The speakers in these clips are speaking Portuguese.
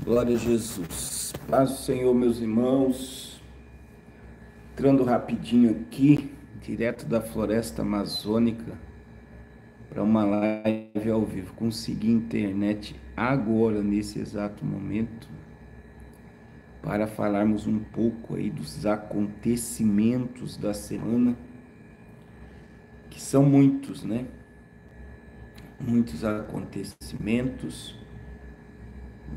Glória a Jesus. Paz do Senhor, meus irmãos. Entrando rapidinho aqui, direto da floresta amazônica, para uma live ao vivo. Consegui internet agora, nesse exato momento, para falarmos um pouco aí dos acontecimentos da semana, que são muitos, né? Muitos acontecimentos.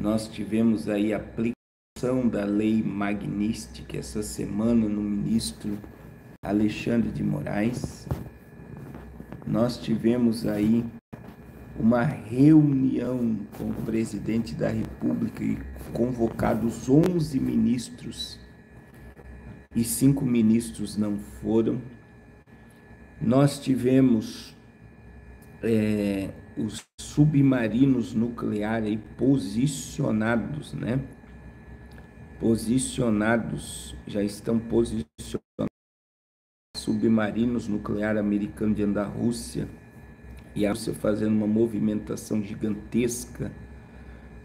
Nós tivemos aí a aplicação da lei Magnística essa semana no ministro Alexandre de Moraes. Nós tivemos aí uma reunião com o presidente da República e convocados 11 ministros e 5 ministros não foram. Nós tivemos os submarinos nucleares aí posicionados, né? Já estão posicionados submarinos nucleares americanos diante da Rússia, e a Rússia fazendo uma movimentação gigantesca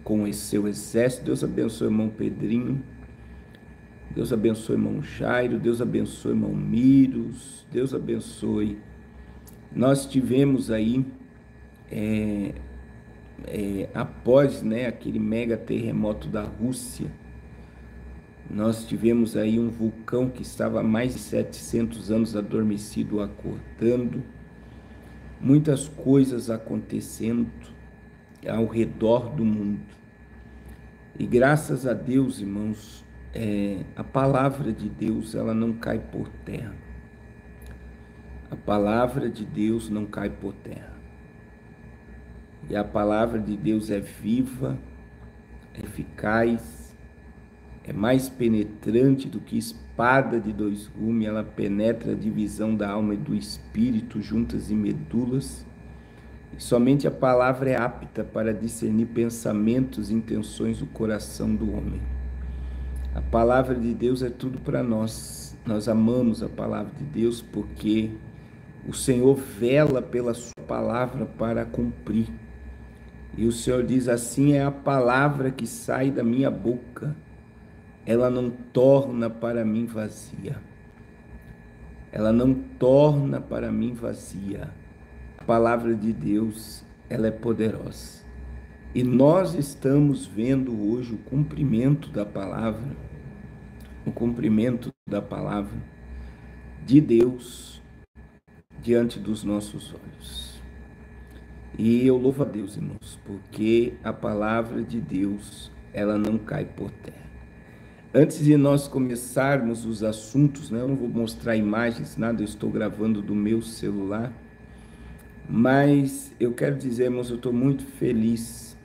com esse seu exército. Deus abençoe o irmão Pedrinho, Deus abençoe o irmão Jairo, Deus abençoe o irmão Miros, Deus abençoe. Nós tivemos aí após, né, aquele mega terremoto da Rússia, nós tivemos aí um vulcão que estava há mais de 700 anos adormecido, acordando, muitas coisas acontecendo ao redor do mundo. E graças a Deus, irmãos, a palavra de Deus, ela não cai por terra. A palavra de Deus não cai por terra. E a palavra de Deus é viva, é eficaz, é mais penetrante do que espada de 2 gumes, ela penetra a divisão da alma e do espírito, juntas e medulas, e somente a palavra é apta para discernir pensamentos e intenções do coração do homem. A palavra de Deus é tudo para nós. Nós amamos a palavra de Deus porque o Senhor vela pela sua palavra para cumprir. E o Senhor diz assim: é a palavra que sai da minha boca, ela não torna para mim vazia. Ela não torna para mim vazia. A palavra de Deus, ela é poderosa. E nós estamos vendo hoje o cumprimento da palavra, de Deus diante dos nossos olhos. E eu louvo a Deus, irmãos, porque a palavra de Deus, ela não cai por terra. Antes de nós começarmos os assuntos, né, eu não vou mostrar imagens, nada, eu estou gravando do meu celular, mas eu quero dizer, irmãos, eu estou muito feliz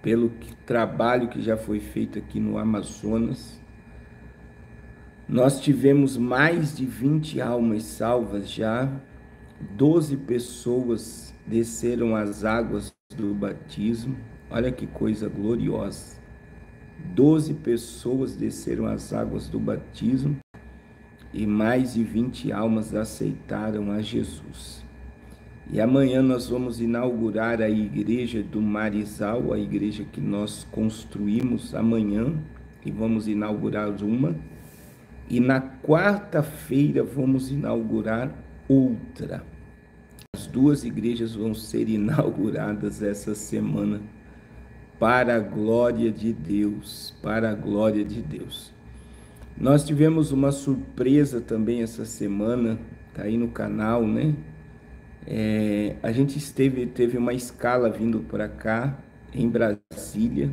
pelo trabalho que já foi feito aqui no Amazonas. Nós tivemos mais de 20 almas salvas já, 12 pessoas desceram as águas do batismo. Olha que coisa gloriosa. 12 pessoas desceram as águas do batismo e mais de 20 almas aceitaram a Jesus. E amanhã nós vamos inaugurar a igreja do Marizal, a igreja que nós construímos amanhã, e vamos inaugurar uma. E na quarta-feira vamos inaugurar outra. As 2 igrejas vão ser inauguradas essa semana, para a glória de Deus, para a glória de Deus. Nós tivemos uma surpresa também essa semana, tá aí no canal, né? A gente teve uma escala vindo para cá, em Brasília.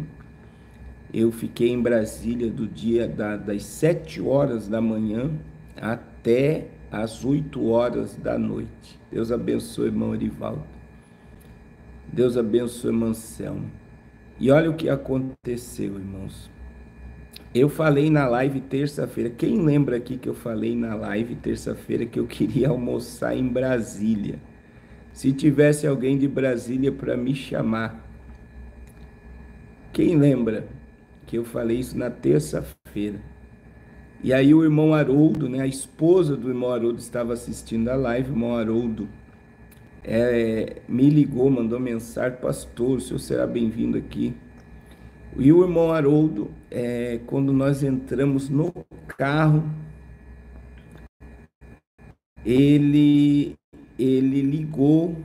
Eu fiquei em Brasília do dia das 7 horas da manhã até às 8 horas da noite. Deus abençoe, irmão Erivaldo. Deus abençoe, irmão Anselmo. E olha o que aconteceu, irmãos. Eu falei na live terça-feira. Quem lembra aqui que eu falei na live terça-feira que eu queria almoçar em Brasília? Se tivesse alguém de Brasília para me chamar. Quem lembra que eu falei isso na terça-feira? E aí o irmão Haroldo, né, a esposa do irmão Haroldo estava assistindo a live. O irmão Haroldo me ligou, mandou mensagem: pastor, o senhor será bem-vindo aqui. E o irmão Haroldo, quando nós entramos no carro, ele, ele ligou,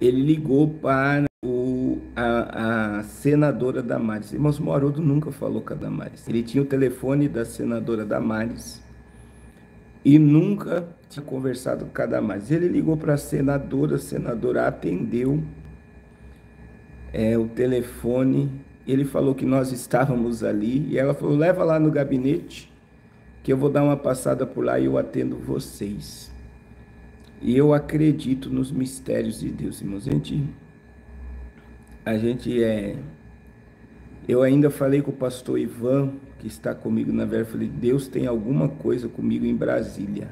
ele ligou para a senadora Damares. Irmãos, o Haroldo nunca falou com a Damares. Ele tinha o telefone da senadora Damares e nunca tinha conversado com a Damares. Ele ligou para a senadora atendeu o telefone. Ele falou que nós estávamos ali e ela falou: leva lá no gabinete que eu vou dar uma passada por lá e eu atendo vocês. E eu acredito nos mistérios de Deus, irmãos. Eu ainda falei com o pastor Ivan, que está comigo na Vera, falei: Deus tem alguma coisa comigo em Brasília.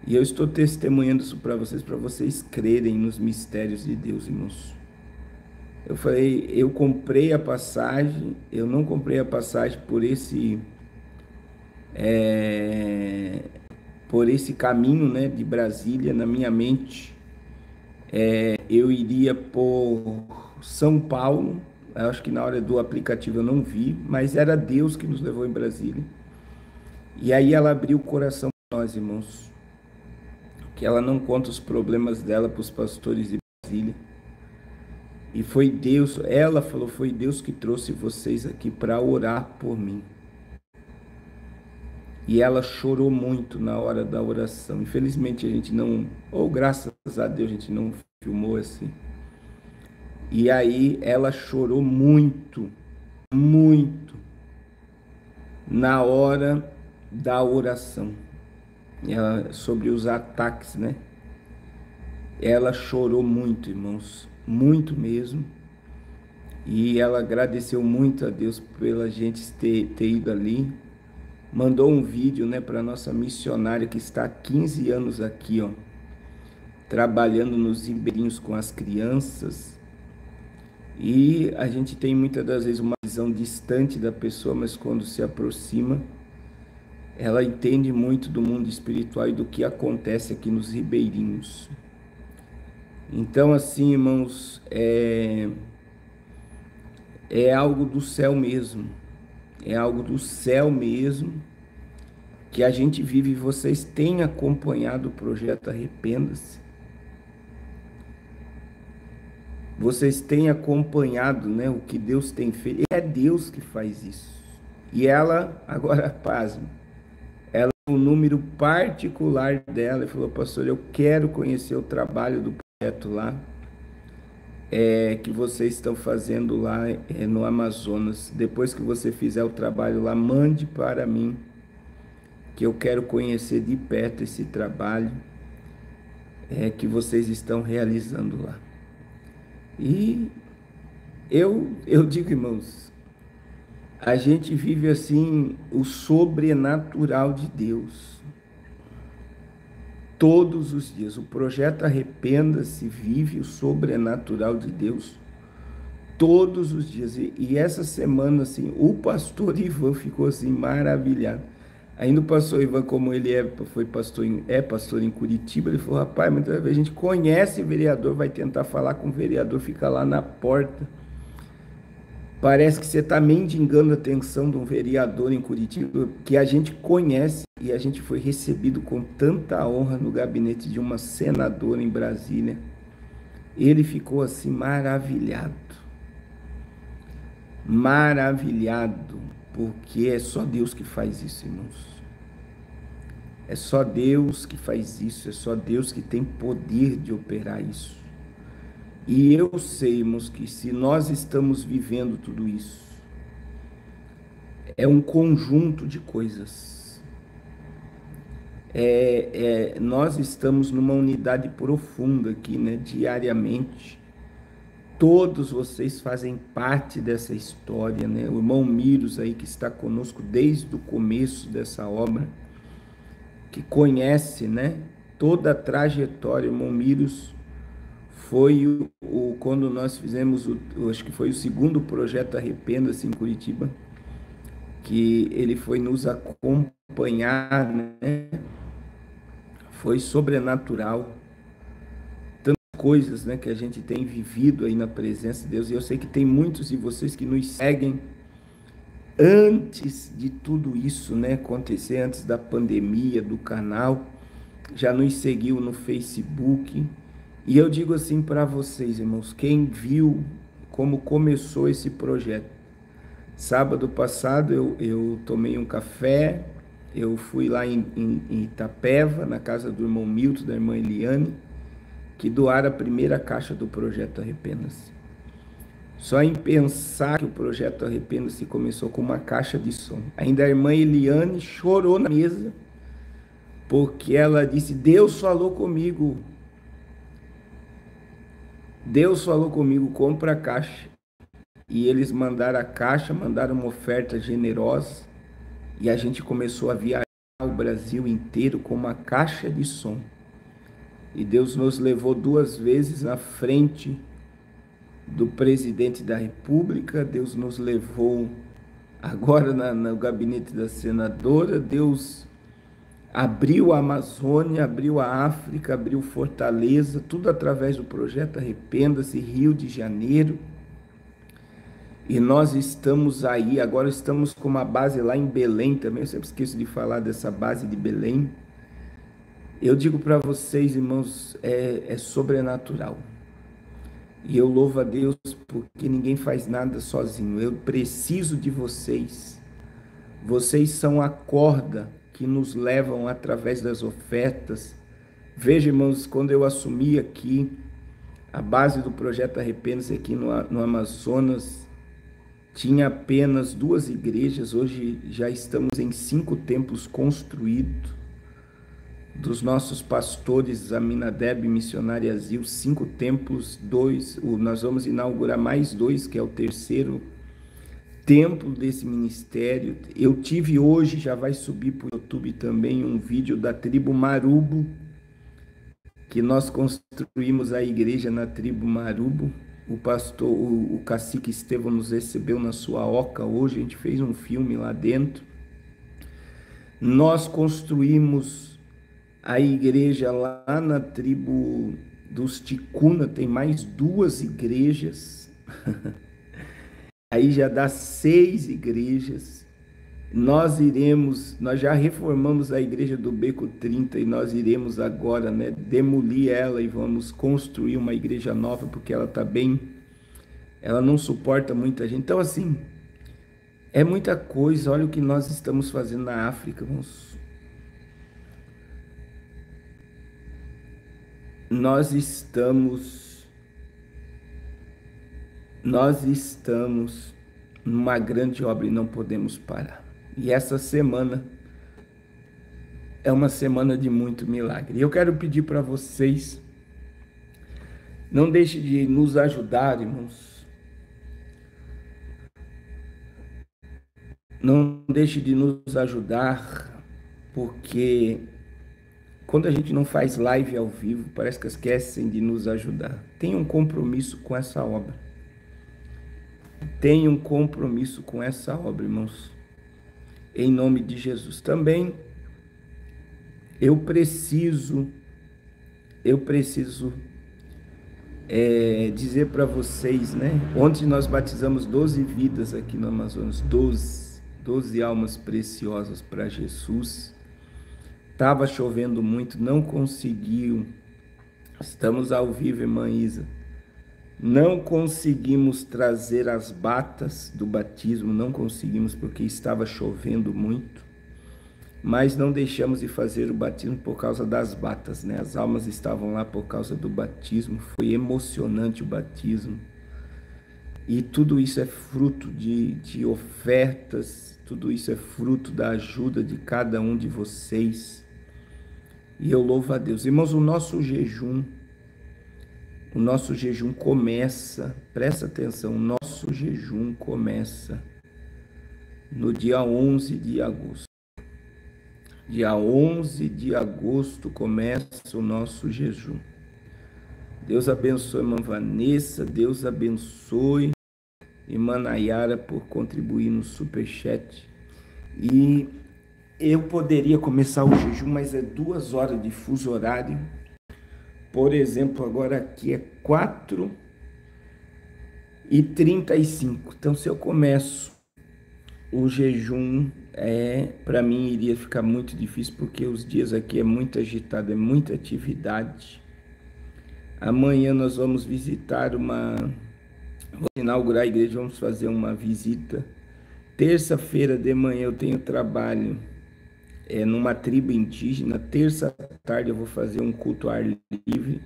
E eu estou testemunhando isso para vocês crerem nos mistérios de Deus, irmãos. Eu falei, eu comprei a passagem, eu não comprei a passagem por esse caminho, né, de Brasília. Na minha mente, eu iria por São Paulo. Eu acho que na hora do aplicativo eu não vi, mas era Deus que nos levou em Brasília. E aí ela abriu o coração para nós, irmãos, que ela não conta os problemas dela para os pastores de Brasília. E foi Deus, ela falou, foi Deus que trouxe vocês aqui para orar por mim. E ela chorou muito na hora da oração. Infelizmente a gente não, ou graças a Deus a gente não filmou assim. E aí ela chorou muito, muito na hora da oração. Sobre os ataques, né? Ela chorou muito, irmãos, muito mesmo. E ela agradeceu muito a Deus pela gente ter ido ali. Mandou um vídeo, né, para nossa missionária que está há 15 anos aqui, ó, trabalhando nos ribeirinhos com as crianças. E a gente tem muitas das vezes uma visão distante da pessoa, mas quando se aproxima, ela entende muito do mundo espiritual e do que acontece aqui nos ribeirinhos. Então, assim, irmãos, é algo do céu mesmo. É algo do céu mesmo que a gente vive. Vocês têm acompanhado o projeto Arrependa-se. Vocês têm acompanhado, né, o que Deus tem feito. É Deus que faz isso. E ela, agora, pasme, ela, o número particular dela, falou: pastor, eu quero conhecer o trabalho do projeto lá, que vocês estão fazendo lá no Amazonas. Depois que você fizer o trabalho lá, mande para mim, que eu quero conhecer de perto esse trabalho que vocês estão realizando lá. E eu digo, irmãos, a gente vive assim o sobrenatural de Deus todos os dias. O projeto Arrependa-se vive o sobrenatural de Deus todos os dias. E essa semana, assim, o pastor Ivan ficou assim maravilhado. Ainda o pastor Ivan, como ele é pastor em Curitiba, ele falou: rapaz, muitas vezes a gente conhece vereador, vai tentar falar com o vereador, fica lá na porta. Parece que você está mendigando a atenção de um vereador em Curitiba, que a gente conhece, e a gente foi recebido com tanta honra no gabinete de uma senadora em Brasília. Ele ficou assim maravilhado. Maravilhado, porque é só Deus que faz isso, irmãos. É só Deus que faz isso, é só Deus que tem poder de operar isso. E eu sei, irmãos, que se nós estamos vivendo tudo isso, é um conjunto de coisas. Nós estamos numa unidade profunda aqui, né, diariamente. Todos vocês fazem parte dessa história, né? O irmão Miros aí, que está conosco desde o começo dessa obra, que conhece, né, toda a trajetória. O irmão Miros foi quando nós fizemos, acho que foi o segundo projeto Arrependa-se em Curitiba, que ele foi nos acompanhar, né? Foi sobrenatural. Tantas coisas, né, que a gente tem vivido aí na presença de Deus. E eu sei que tem muitos de vocês que nos seguem antes de tudo isso, né, acontecer, antes da pandemia, do canal, já nos seguiu no Facebook. E eu digo assim para vocês, irmãos, quem viu como começou esse projeto. Sábado passado eu tomei um café, eu fui lá em Itapeva, na casa do irmão Milton, da irmã Eliane, que doaram a primeira caixa do Projeto Arrependa-se. Só em pensar que o Projeto Arrependa-se começou com uma caixa de som. Ainda a irmã Eliane chorou na mesa, porque ela disse, Deus falou comigo, compra a caixa. E eles mandaram a caixa, mandaram uma oferta generosa, e a gente começou a viajar o Brasil inteiro com uma caixa de som. E Deus nos levou 2 vezes na frente do presidente da República, Deus nos levou agora no gabinete da senadora, Deus abriu a Amazônia, abriu a África, abriu Fortaleza, tudo através do Projeto Arrependa-se, Rio de Janeiro. E nós estamos aí, agora estamos com uma base lá em Belém também, eu sempre esqueço de falar dessa base de Belém. Eu digo para vocês, irmãos, é sobrenatural. E eu louvo a Deus porque ninguém faz nada sozinho. Eu preciso de vocês. Vocês são a corda que nos levam através das ofertas. Veja, irmãos, quando eu assumi aqui a base do Projeto Arrependa-se aqui no Amazonas, tinha apenas 2 igrejas. Hoje já estamos em 5 templos construídos. Dos nossos pastores, Aminadeb, Missionária Azil, 5 templos, 2, nós vamos inaugurar mais 2, que é o 3º templo desse ministério. Eu tive hoje, já vai subir para o YouTube também, um vídeo da tribo Marubo, que nós construímos a igreja na tribo Marubo. O pastor, o cacique Estevão nos recebeu na sua oca hoje, a gente fez um filme lá dentro. Nós construímos a igreja lá na tribo dos Ticuna, tem mais 2 igrejas, aí já dá 6 igrejas. Nós já reformamos a igreja do Beco 30 e nós iremos agora, né, demolir ela e vamos construir uma igreja nova, porque ela está bem, ela não suporta muita gente. Então assim, é muita coisa. Olha o que nós estamos fazendo na África, irmãos. Nós estamos numa grande obra e não podemos parar. E essa semana é uma semana de muito milagre. Eu quero pedir para vocês, não deixe de nos ajudar, irmãos. Não deixe de nos ajudar, porque quando a gente não faz live ao vivo, parece que esquecem de nos ajudar. Tenha um compromisso com essa obra. Tenha um compromisso com essa obra, irmãos. Em nome de Jesus. Também eu preciso dizer para vocês, né? Ontem nós batizamos 12 vidas aqui no Amazonas, 12 almas preciosas para Jesus. Estava chovendo muito, não conseguiu. Estamos ao vivo, irmã Isa. Não conseguimos trazer as batas do batismo, não conseguimos porque estava chovendo muito. Mas não deixamos de fazer o batismo por causa das batas, né? As almas estavam lá por causa do batismo. Foi emocionante o batismo. E tudo isso é fruto de ofertas, tudo isso é fruto da ajuda de cada um de vocês. E eu louvo a Deus. Irmãos, o nosso jejum começa, presta atenção, o nosso jejum começa no dia 11 de agosto. Dia 11 de agosto começa o nosso jejum. Deus abençoe a irmã Vanessa, Deus abençoe irmã Nayara por contribuir no superchat. E eu poderia começar o jejum, mas é 2 horas de fuso horário. por exemplo, agora aqui é 4h35. Então, se eu começo o jejum, para mim iria ficar muito difícil, porque os dias aqui é muito agitado, é muita atividade. Amanhã nós vamos visitar vou inaugurar a igreja, vamos fazer uma visita. Terça-feira de manhã eu tenho trabalho numa tribo indígena. Terça à tarde eu vou fazer um culto ao ar livre.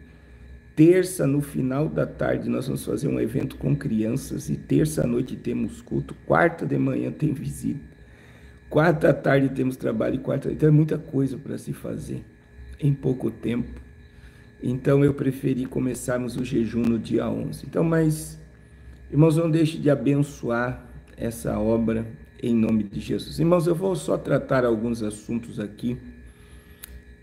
Terça, no final da tarde, nós vamos fazer um evento com crianças. E terça à noite temos culto. Quarta de manhã tem visita. Quarta à tarde temos trabalho. E quarta, então é muita coisa para se fazer em pouco tempo. Então eu preferi começarmos o jejum no dia 11. Então, mas, irmãos, não deixe de abençoar essa obra em nome de Jesus. Irmãos, eu vou só tratar alguns assuntos aqui.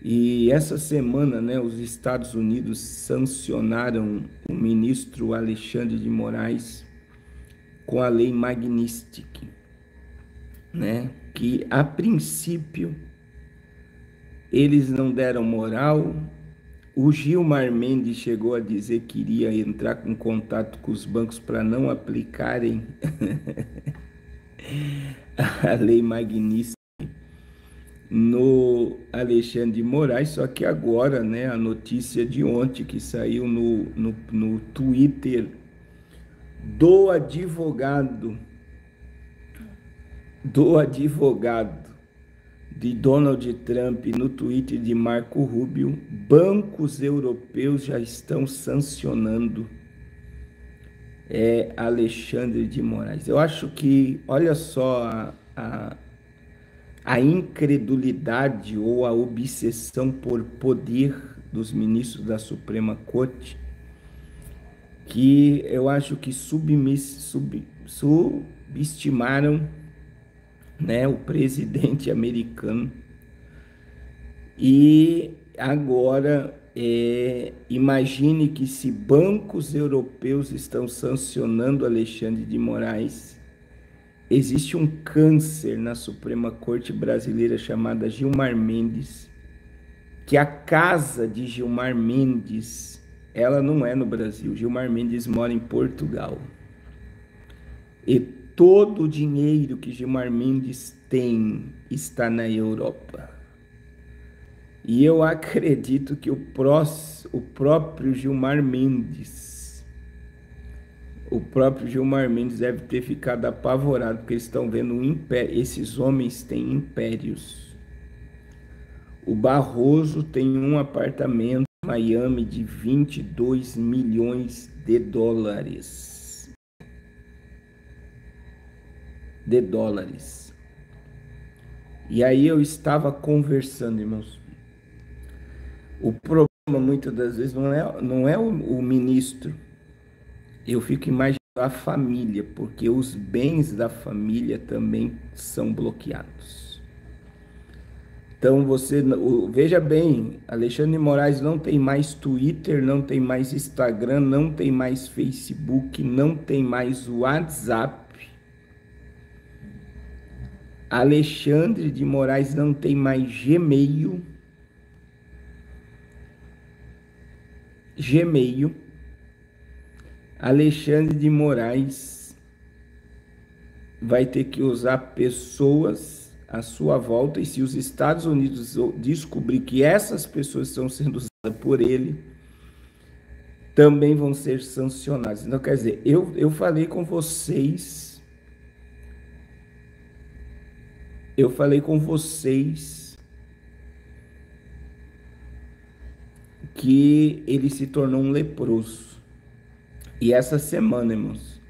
E essa semana, né, os Estados Unidos sancionaram o ministro Alexandre de Moraes com a lei Magnitsky, né, que a princípio eles não deram moral. O Gilmar Mendes chegou a dizer que iria entrar em contato com os bancos para não aplicarem a lei Magnitsky no Alexandre de Moraes, só que agora, né, a notícia de ontem que saiu no Twitter do advogado de Donald Trump, no Twitter de Marco Rubio, bancos europeus já estão sancionando Alexandre de Moraes. Eu acho que, olha só a incredulidade ou a obsessão por poder dos ministros da Suprema Corte, que eu acho que subestimaram, né, o presidente americano. E agora, imagine que se bancos europeus estão sancionando Alexandre de Moraes, existe um câncer na Suprema Corte brasileira chamada Gilmar Mendes, que a casa de Gilmar Mendes, ela não é no Brasil. Gilmar Mendes mora em Portugal. E todo o dinheiro que Gilmar Mendes tem está na Europa. E eu acredito que o próprio Gilmar Mendes deve ter ficado apavorado, porque eles estão vendo um império. Esses homens têm impérios. O Barroso tem um apartamento em Miami de 22 milhões de dólares. E aí eu estava conversando, irmãos. O problema muitas das vezes não é o ministro. Eu fico imaginando a família, porque os bens da família também são bloqueados. Então veja bem, Alexandre de Moraes não tem mais Twitter, não tem mais Instagram, não tem mais Facebook, não tem mais WhatsApp. Alexandre de Moraes não tem mais Gmail. Alexandre de Moraes vai ter que usar pessoas à sua volta, e se os Estados Unidos descobrir que essas pessoas estão sendo usadas por ele, também vão ser sancionadas. Então, quer dizer, eu falei com vocês, que ele se tornou um leproso. E essa semana, irmãos,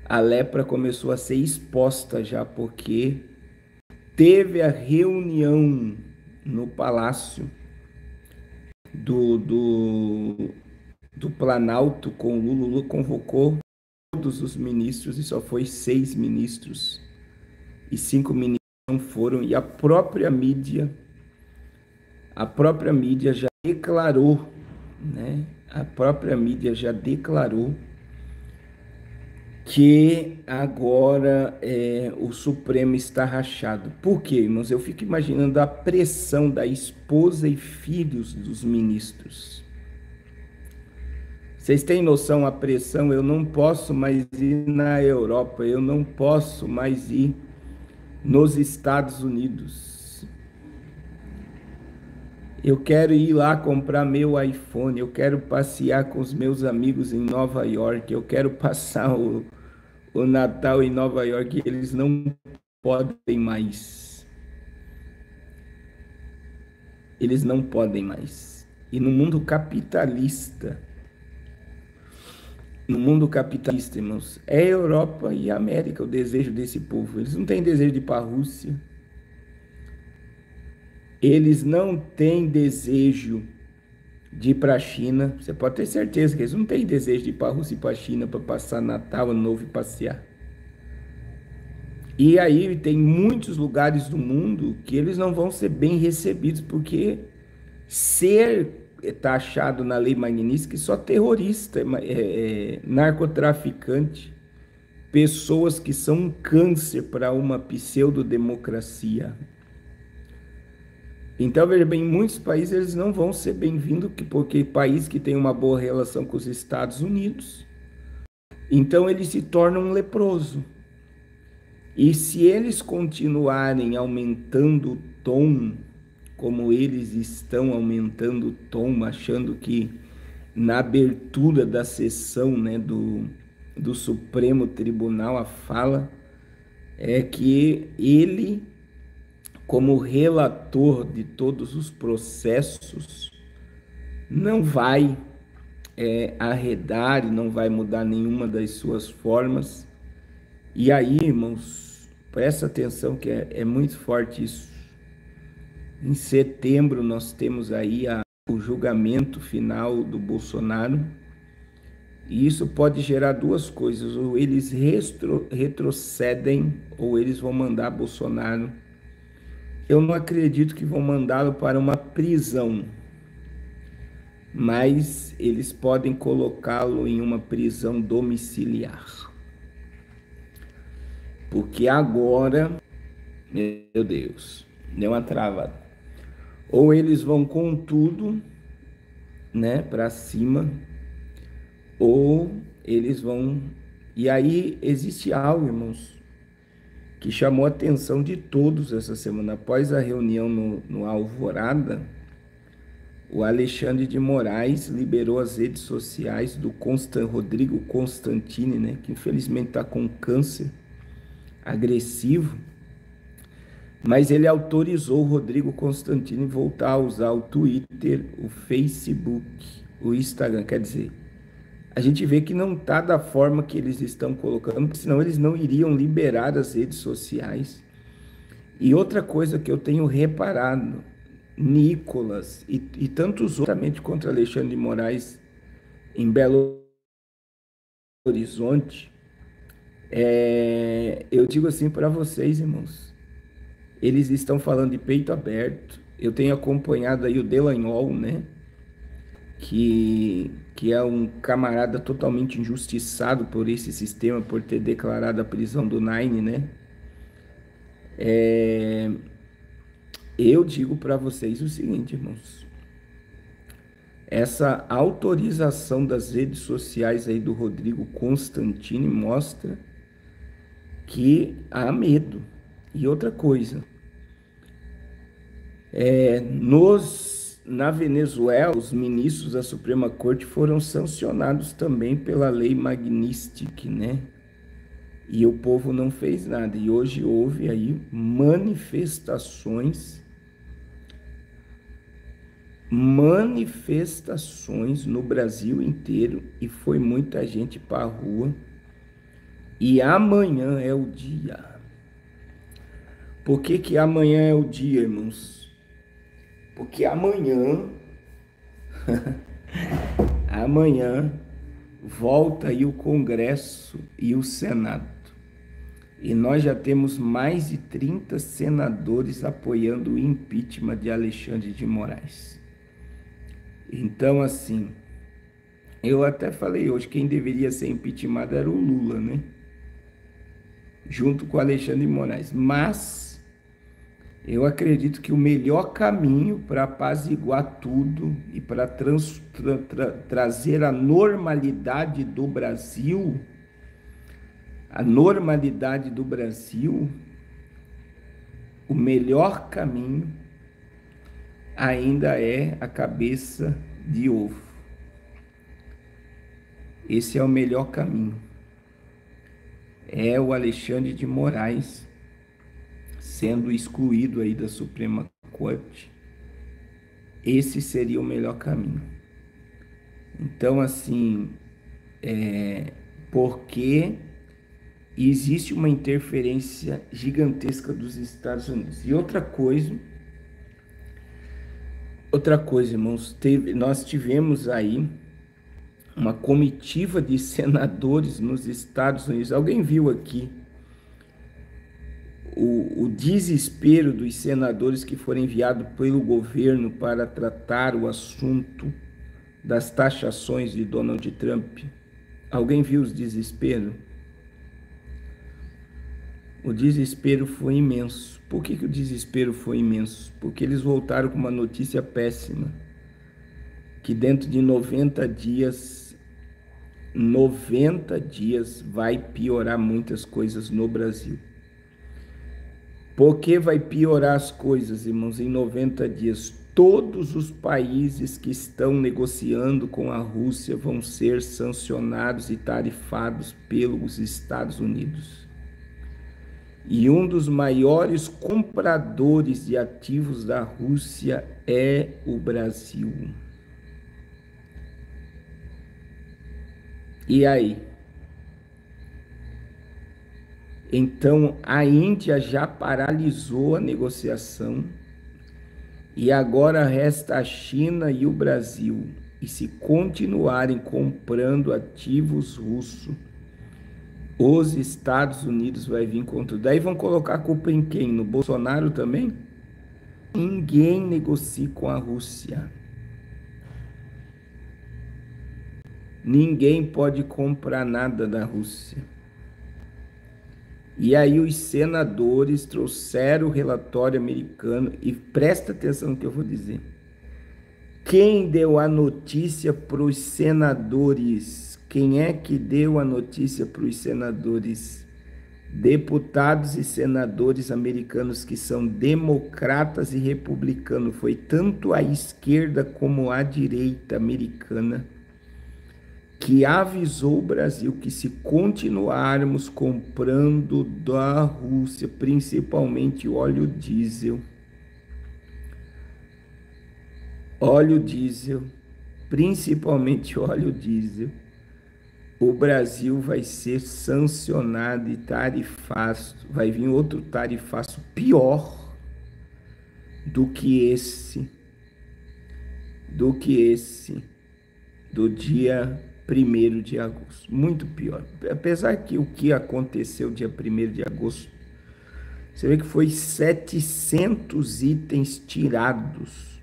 a lepra começou a ser exposta já, porque teve a reunião no palácio do Planalto com o Lula. Lula convocou todos os ministros e só foi 6 ministros. E 5 ministros não foram. E a própria mídia já declarou, né? A própria mídia já declarou que agora o Supremo está rachado. Por quê, irmãos? Eu fico imaginando a pressão da esposa e filhos dos ministros. Vocês têm noção a pressão? Eu não posso mais ir na Europa, eu não posso mais ir nos Estados Unidos. Eu quero ir lá comprar meu iPhone, eu quero passear com os meus amigos em Nova York, eu quero passar o Natal em Nova York, eles não podem mais. Eles não podem mais. E no mundo capitalista, irmãos, é a Europa e a América o desejo desse povo. Eles não têm desejo de ir para a Rússia. Eles não têm desejo de ir para a China. Você pode ter certeza que eles não têm desejo de ir para a Rússia e para a China para passar Natal, Ano Novo e passear. E aí tem muitos lugares do mundo que eles não vão ser bem recebidos, porque ser taxado na lei Magnitsky só terrorista, narcotraficante, pessoas que são um câncer para uma pseudo-democracia. Então, veja bem, em muitos países eles não vão ser bem-vindos, porque país que tem uma boa relação com os Estados Unidos, então ele se torna um leproso. E se eles continuarem aumentando o tom, como eles estão aumentando o tom, achando que na abertura da sessão, né, do Supremo Tribunal, a fala é que ele, como relator de todos os processos, não vai arredar e não vai mudar nenhuma das suas formas. E aí, irmãos, presta atenção que é muito forte isso. Em setembro nós temos aí o julgamento final do Bolsonaro, e isso pode gerar duas coisas: ou eles retrocedem, ou eles vão mandar Bolsonaro. Eu não acredito que vão mandá-lo para uma prisão, mas eles podem colocá-lo em uma prisão domiciliar. Porque agora, meu Deus, deu uma travada. Ou eles vão com tudo, né, para cima, ou eles vão... E aí existe algo, irmãos, que chamou a atenção de todos essa semana. Após a reunião no Alvorada, o Alexandre de Moraes liberou as redes sociais do Rodrigo Constantini, né, que infelizmente está com câncer agressivo, mas ele autorizou o Rodrigo Constantini voltar a usar o Twitter, o Facebook, o Instagram. Quer dizer, a gente vê que não está da forma que eles estão colocando, porque senão eles não iriam liberar as redes sociais. E outra coisa que eu tenho reparado, Nicolas e tantos outros, contra Alexandre de Moraes em Belo Horizonte, eu digo assim para vocês, irmãos, eles estão falando de peito aberto. Eu tenho acompanhado aí o Delanhol, né, que é um camarada totalmente injustiçado por esse sistema, por ter declarado a prisão do Nine, né. Eu digo para vocês o seguinte, irmãos, essa autorização das redes sociais aí do Rodrigo Constantini mostra que há medo. E outra coisa, na Venezuela, os ministros da Suprema Corte foram sancionados também pela lei Magnitsky, né? E o povo não fez nada. E hoje houve aí manifestações no Brasil inteiro, e foi muita gente para a rua. E amanhã é o dia. Por que amanhã é o dia, irmãos? Porque amanhã volta aí o Congresso e o Senado. E nós já temos mais de 30 senadores apoiando o impeachment de Alexandre de Moraes. Então, assim, eu até falei hoje, quem deveria ser impeachmentado era o Lula, né? Junto com o Alexandre de Moraes. Mas Eu acredito que o melhor caminho para apaziguar tudo e para trazer a normalidade do Brasil, o melhor caminho ainda é a cabeça de ovo. Esse é o melhor caminho. É o Alexandre de Moraes sendo excluído aí da Suprema Corte. Esse seria o melhor caminho. Então, assim, porque existe uma interferência gigantesca dos Estados Unidos. E outra coisa, irmãos, nós tivemos aí uma comitiva de senadores nos Estados Unidos. Alguém viu aqui o desespero dos senadores que foram enviados pelo governo para tratar o assunto das taxações de Donald Trump? Alguém viu os desesperos? O desespero foi imenso. Por que o desespero foi imenso? Porque eles voltaram com uma notícia péssima, que dentro de 90 dias vai piorar muitas coisas no Brasil. Por que vai piorar as coisas, irmãos, em 90 dias? Todos os países que estão negociando com a Rússia vão ser sancionados e tarifados pelos Estados Unidos. E um dos maiores compradores de ativos da Rússia é o Brasil. E aí? Então, a Índia já paralisou a negociação e agora resta a China e o Brasil. E se continuarem comprando ativos russos, os Estados Unidos vai vir contra. Daí vão colocar a culpa em quem? No Bolsonaro também? Ninguém negocia com a Rússia. Ninguém pode comprar nada da Rússia. E aí os senadores trouxeram o relatório americano e presta atenção no que eu vou dizer. Quem deu a notícia para os senadores? Quem é que deu a notícia para os senadores? Deputados e senadores americanos que são democratas e republicanos. Foi tanto a esquerda como a direita americana que avisou o Brasil que se continuarmos comprando da Rússia, principalmente óleo diesel, principalmente óleo diesel, o Brasil vai ser sancionado e tarifado, vai vir outro tarifaço pior do que esse do dia 1º de agosto, muito pior. Apesar que o que aconteceu dia 1º de agosto, você vê que foi 700 itens tirados.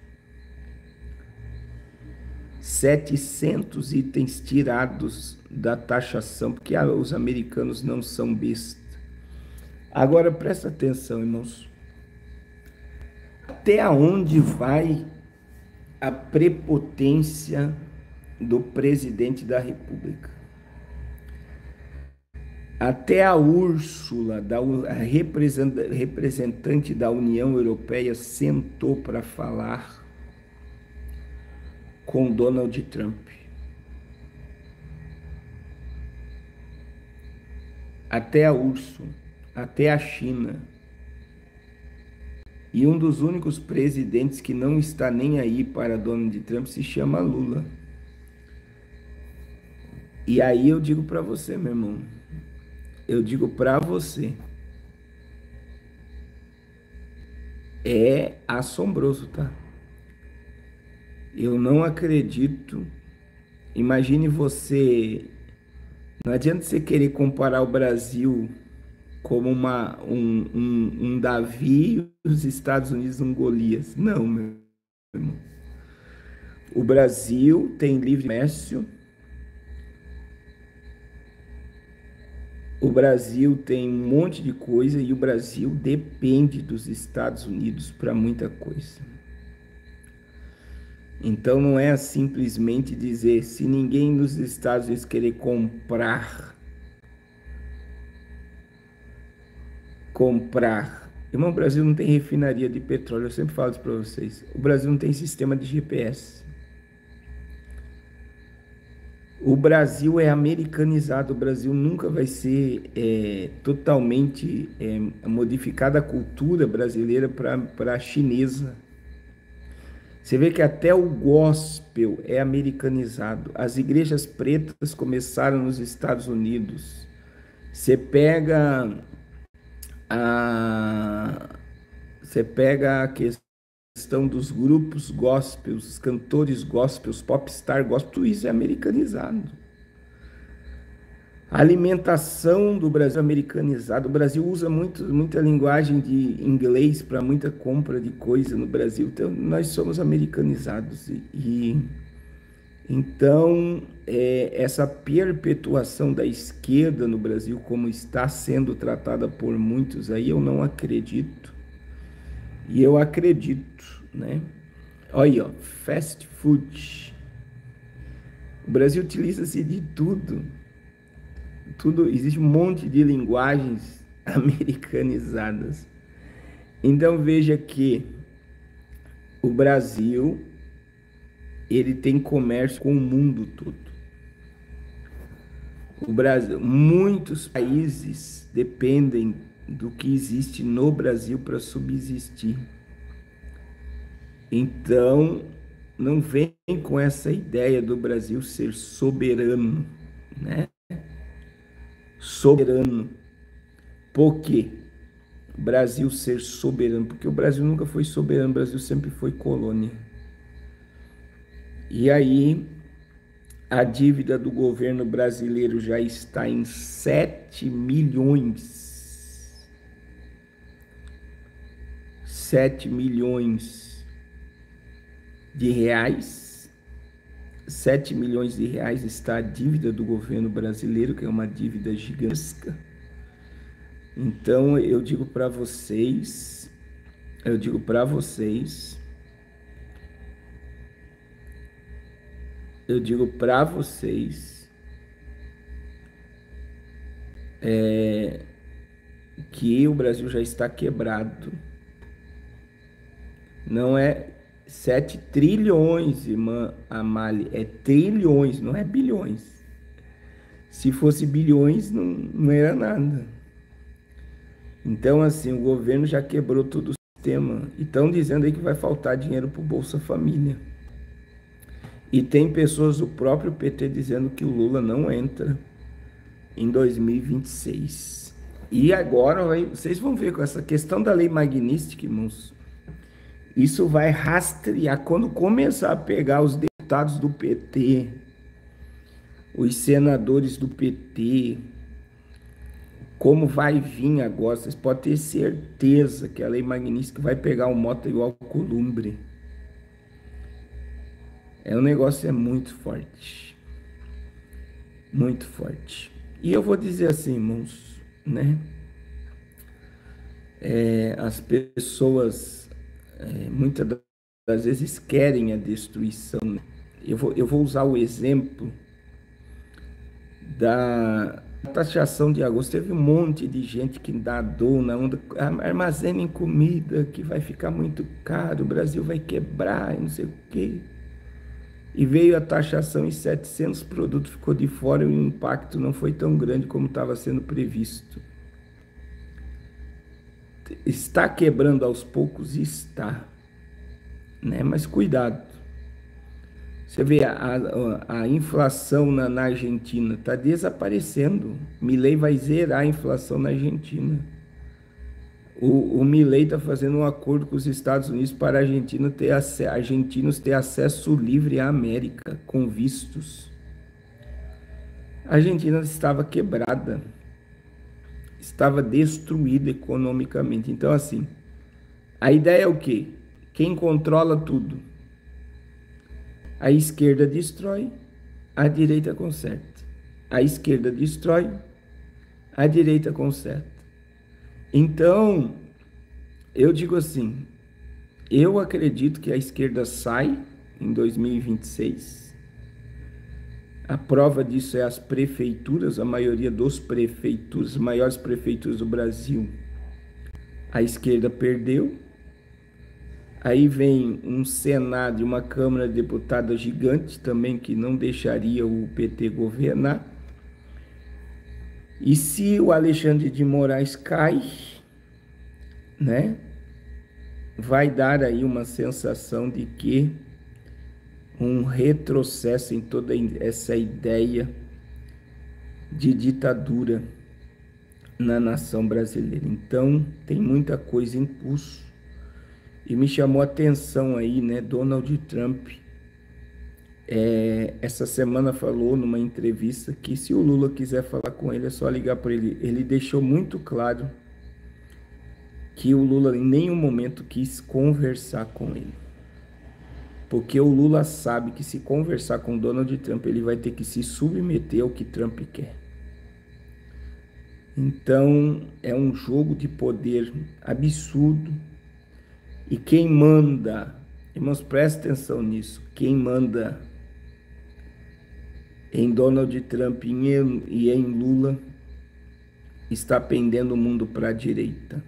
700 itens tirados da taxação, porque os americanos não são bestas. Agora presta atenção, irmãos. Até onde vai a prepotência do presidente da República? Até a Úrsula, a representante da União Europeia, sentou para falar com Donald Trump. Até a Úrsula, até a China. E um dos únicos presidentes que não está nem aí para Donald Trump se chama Lula. E aí eu digo para você, meu irmão, eu digo para você, é assombroso, tá? Eu não acredito. Imagine você, não adianta você querer comparar o Brasil como um Davi e os Estados Unidos um Golias. Não, meu irmão. O Brasil tem livre comércio, O Brasil tem um monte de coisa e o Brasil depende dos Estados Unidos para muita coisa. Então não é simplesmente dizer se ninguém nos Estados Unidos querer comprar. Irmão, o Brasil não tem refinaria de petróleo, eu sempre falo isso para vocês. O Brasil não tem sistema de GPS. O Brasil é americanizado, o Brasil nunca vai ser totalmente modificada a cultura brasileira para a chinesa. Você vê que até o gospel é americanizado. As igrejas pretas começaram nos Estados Unidos. Você pega a questão dos grupos gospels, os cantores gospels, popstar gospel, tudo isso é americanizado. A alimentação do Brasil é americanizada. O Brasil usa muita linguagem de inglês para muita compra de coisa no Brasil. Então, nós somos americanizados. Então, essa perpetuação da esquerda no Brasil, como está sendo tratada por muitos aí, eu não acredito. E eu acredito, né? Olha, ó, fast food. O Brasil utiliza-se de tudo. Existe um monte de linguagens americanizadas. Então veja que o Brasil, ele tem comércio com o mundo todo. O Brasil, muitos países dependem do que existe no Brasil para subsistir. Então, não vem com essa ideia do Brasil ser soberano, né? Soberano. Por quê? O Brasil ser soberano? Porque o Brasil nunca foi soberano, o Brasil sempre foi colônia. E aí, a dívida do governo brasileiro já está em 7 milhões. 7 milhões de reais. 7 milhões de reais está a dívida do governo brasileiro, que é uma dívida gigantesca. Então, eu digo para vocês, que o Brasil já está quebrado. Não é 7 trilhões, irmã Amália, é trilhões, não é bilhões. Se fosse bilhões, não era nada. Então, assim, o governo já quebrou todo o sistema. E estão dizendo aí que vai faltar dinheiro para o Bolsa Família. E tem pessoas do próprio PT dizendo que o Lula não entra em 2026. E agora, vocês vão ver com essa questão da lei magnística, irmãos. Isso vai rastrear. Quando começar a pegar os deputados do PT, os senadores do PT, como vai vir agora, vocês podem ter certeza que a lei magnífica vai pegar o moto igual Columbre. O negócio é muito forte. Muito forte. E eu vou dizer assim, irmãos, né? As pessoas, muitas das vezes, querem a destruição. Eu vou usar o exemplo da taxação de agosto. Teve um monte de gente que nadou na onda, armazenem comida que vai ficar muito caro, o Brasil vai quebrar, não sei o quê. E veio a taxação e 700 produtos ficou de fora e o impacto não foi tão grande como estava sendo previsto. Está quebrando aos poucos? Está, né? Mas cuidado. Você vê a inflação na Argentina está desaparecendo. Milei vai zerar a inflação na Argentina. O Milei está fazendo um acordo com os Estados Unidos para argentinos ter acesso livre à América, com vistos. A Argentina estava quebrada, estava destruída economicamente. Então, assim, a ideia é o quê? Quem controla tudo? A esquerda destrói, a direita conserta. A esquerda destrói, a direita conserta. Então, eu digo assim, eu acredito que a esquerda sai em 2026. A prova disso é as prefeituras, a maioria dos prefeitos, maiores prefeituras do Brasil, a esquerda perdeu. Aí vem um Senado e uma Câmara de Deputados gigante também, que não deixaria o PT governar. E se o Alexandre de Moraes cai, né, vai dar aí uma sensação de que um retrocesso em toda essa ideia de ditadura na nação brasileira. Então, tem muita coisa em curso. E me chamou a atenção aí, né, Donald Trump, essa semana falou numa entrevista que se o Lula quiser falar com ele, é só ligar para ele. Ele deixou muito claro que o Lula em nenhum momento quis conversar com ele. Porque o Lula sabe que se conversar com Donald Trump, ele vai ter que se submeter ao que Trump quer. Então, é um jogo de poder absurdo. E quem manda, irmãos, prestem atenção nisso, quem manda em Donald Trump e em Lula está pendendo o mundo para a direita.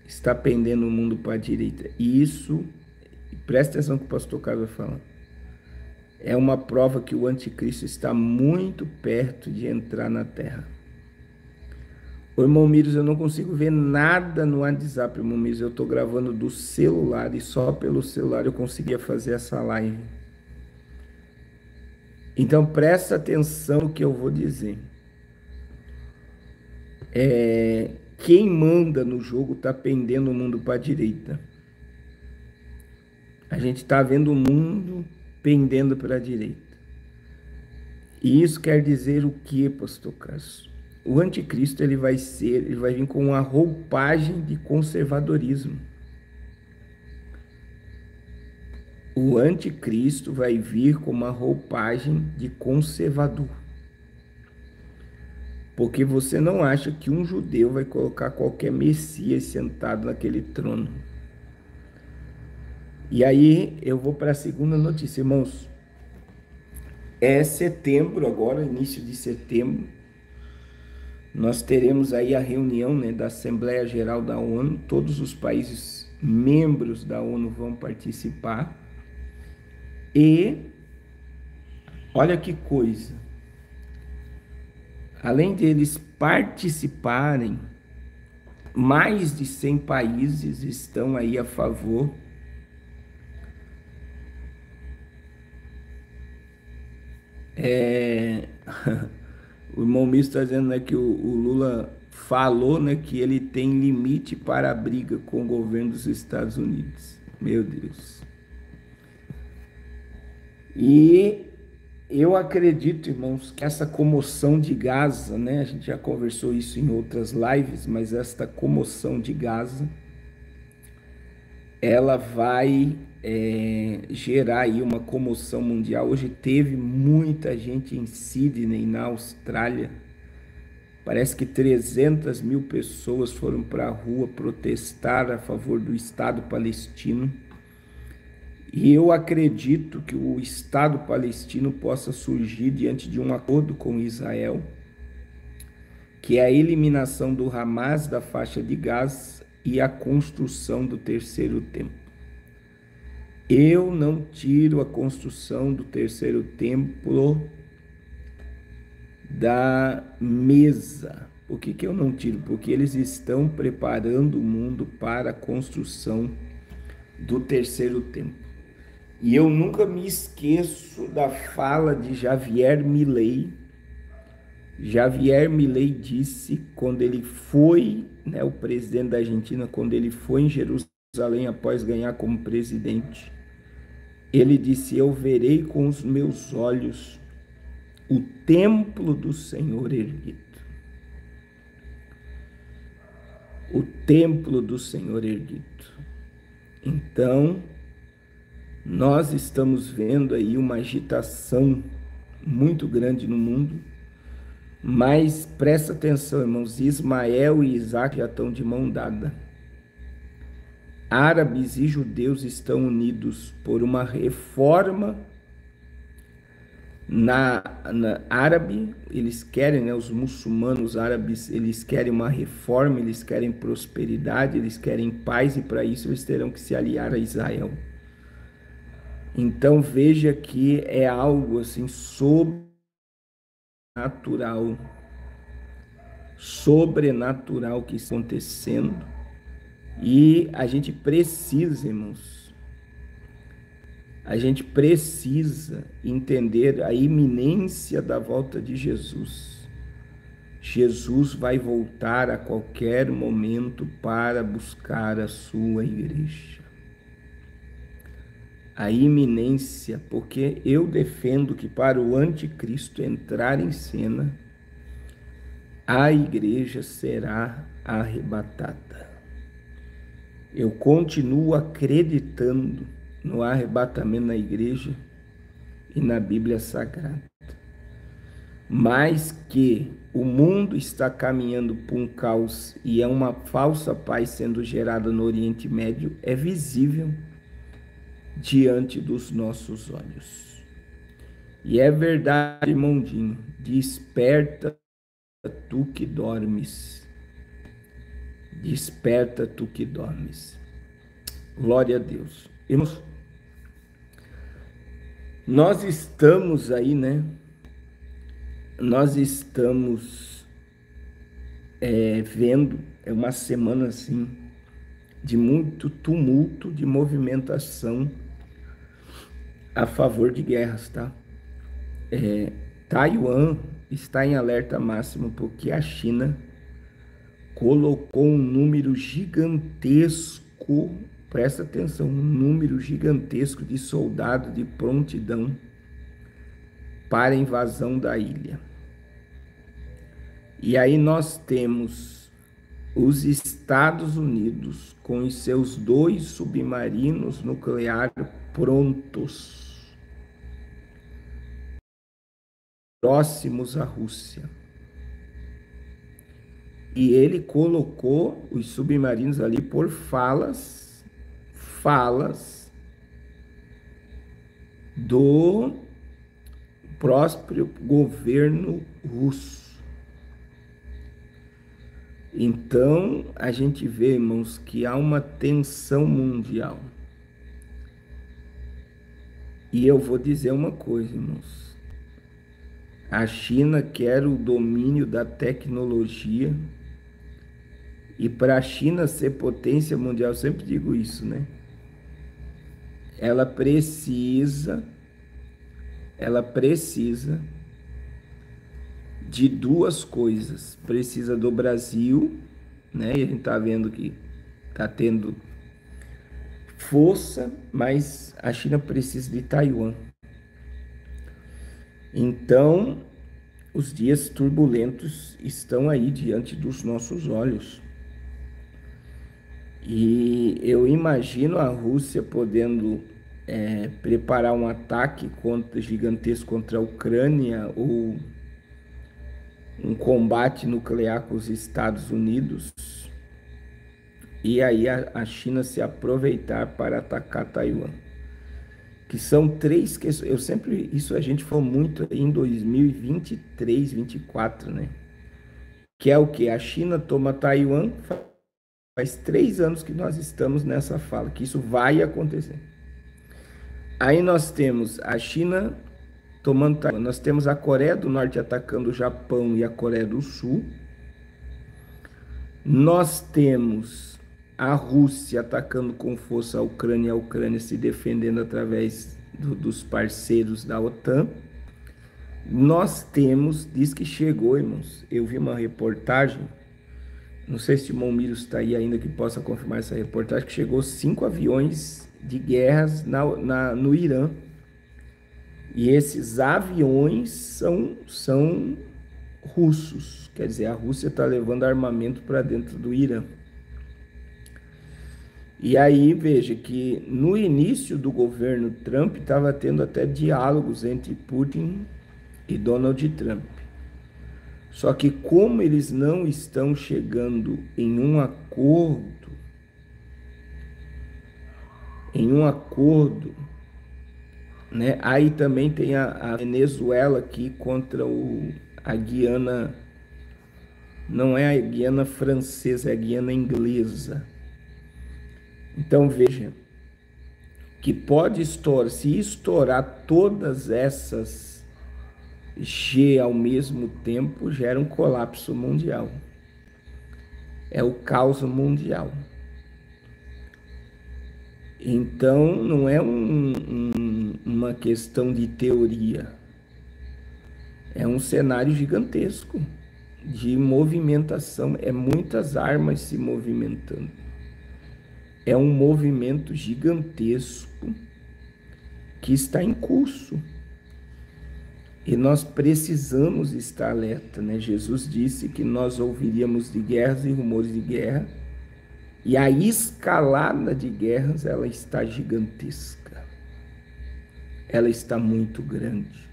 Está pendendo o mundo para a direita. E isso, presta atenção no que o pastor Carlos vai falar, é uma prova que o anticristo está muito perto de entrar na terra. Ô, irmão Mires, eu não consigo ver nada no WhatsApp, irmão Mires. Eu estou gravando do celular e só pelo celular eu conseguia fazer essa live. Então presta atenção no que eu vou dizer. Quem manda no jogo está pendendo o mundo para a direita. A gente está vendo o mundo pendendo para a direita. E isso quer dizer o que, pastor Carlos? O anticristo ele vai vir com uma roupagem de conservadorismo. O anticristo vai vir com uma roupagem de conservador. Porque você não acha que um judeu vai colocar qualquer Messias sentado naquele trono. E aí eu vou para a segunda notícia, irmãos. É setembro agora, início de setembro. Nós teremos aí a reunião, né, da Assembleia Geral da ONU. Todos os países membros da ONU vão participar. E olha que coisa. Além deles participarem, mais de 100 países estão aí a favor o irmão Misto está dizendo, né, que o Lula falou, né, que ele tem limite para a briga com o governo dos Estados Unidos. Meu Deus. E eu acredito, irmãos, que essa comoção de Gaza, né, a gente já conversou isso em outras lives, mas esta comoção de Gaza, ela vai gerar aí uma comoção mundial. Hoje teve muita gente em Sydney, na Austrália. Parece que 300 mil pessoas foram para a rua protestar a favor do Estado palestino. E eu acredito que o Estado palestino possa surgir diante de um acordo com Israel, que é a eliminação do Hamas da faixa de Gaza e a construção do terceiro templo. Eu não tiro a construção do terceiro templo da mesa. Por que eu não tiro? Porque eles estão preparando o mundo para a construção do terceiro templo. E eu nunca me esqueço da fala de Javier Milei. Javier Milei disse, quando ele foi, né, o presidente da Argentina, quando ele foi em Jerusalém após ganhar como presidente, ele disse: eu verei com os meus olhos o templo do Senhor erguido. O templo do Senhor erguido. Então, nós estamos vendo aí uma agitação muito grande no mundo, Mas presta atenção, irmãos, Ismael e Isaac já estão de mão dada. Árabes e judeus estão unidos por uma reforma na árabe, eles querem, né, os muçulmanos árabes, eles querem uma reforma, eles querem prosperidade, eles querem paz, e para isso eles terão que se aliar a Israel. Então veja que é algo assim sobrenatural que está acontecendo, e a gente precisa, irmãos, a gente precisa entender a iminência da volta de Jesus. Jesus vai voltar a qualquer momento para buscar a sua igreja. A iminência, porque eu defendo que para o anticristo entrar em cena, a igreja será arrebatada. Eu continuo acreditando no arrebatamento na igreja e na Bíblia Sagrada. Mas que o mundo está caminhando para um caos e é uma falsa paz sendo gerada no Oriente Médio, é visível diante dos nossos olhos. E é verdade, irmãozinho, desperta tu que dormes. Desperta tu que dormes. Glória a Deus. Irmãos, nós estamos aí, né? Nós estamos vendo, é uma semana assim, de muito tumulto, de movimentação a favor de guerras, tá? Taiwan está em alerta máximo porque a China colocou um número gigantesco, presta atenção, um número gigantesco de soldados de prontidão para a invasão da ilha. E aí nós temos os Estados Unidos com os seus 2 submarinos nucleares prontos, próximos à Rússia. E ele colocou os submarinos ali por falas do próprio governo russo. Então, a gente vê, irmãos, que há uma tensão mundial. E eu vou dizer uma coisa, irmãos. A China quer o domínio da tecnologia. E para a China ser potência mundial, eu sempre digo isso, né? Ela precisa de 2 coisas. Precisa do Brasil, né? E a gente está vendo que está tendo força, mas a China precisa de Taiwan. Então, os dias turbulentos estão aí diante dos nossos olhos. E eu imagino a Rússia podendo preparar um ataque gigantesco contra a Ucrânia, ou um combate nuclear com os Estados Unidos, e aí a China se aproveitar para atacar Taiwan. Que são 3 questões. Eu sempre, isso a gente falou muito em 2023, 2024, né? Que é o que? A China toma Taiwan. Faz 3 anos que nós estamos nessa fala, que isso vai acontecer. Aí nós temos a China tomando Taiwan, nós temos a Coreia do Norte atacando o Japão e a Coreia do Sul, nós temos a Rússia atacando com força a Ucrânia se defendendo através dos parceiros da OTAN. Nós temos, diz que chegou, irmãos, eu vi uma reportagem, não sei se o irmão Miro está aí ainda que possa confirmar essa reportagem, que chegou 5 aviões de guerras no Irã. E esses aviões são russos, quer dizer, a Rússia está levando armamento para dentro do Irã. E aí veja que no início do governo Trump estava tendo até diálogos entre Putin e Donald Trump. Só que como eles não estão chegando em um acordo, né? Aí também tem a Venezuela aqui contra a Guiana, não é a Guiana francesa, é a Guiana inglesa. Então veja que pode estourar, se estourar todas essas G ao mesmo tempo, gera um colapso mundial. É o caos mundial. Então não é uma questão de teoria, é um cenário gigantesco de movimentação, é muitas armas se movimentando. É um movimento gigantesco que está em curso. E nós precisamos estar alerta, né? Jesus disse que nós ouviríamos de guerras e rumores de guerra, e a escalada de guerras, ela está gigantesca. Ela está muito grande.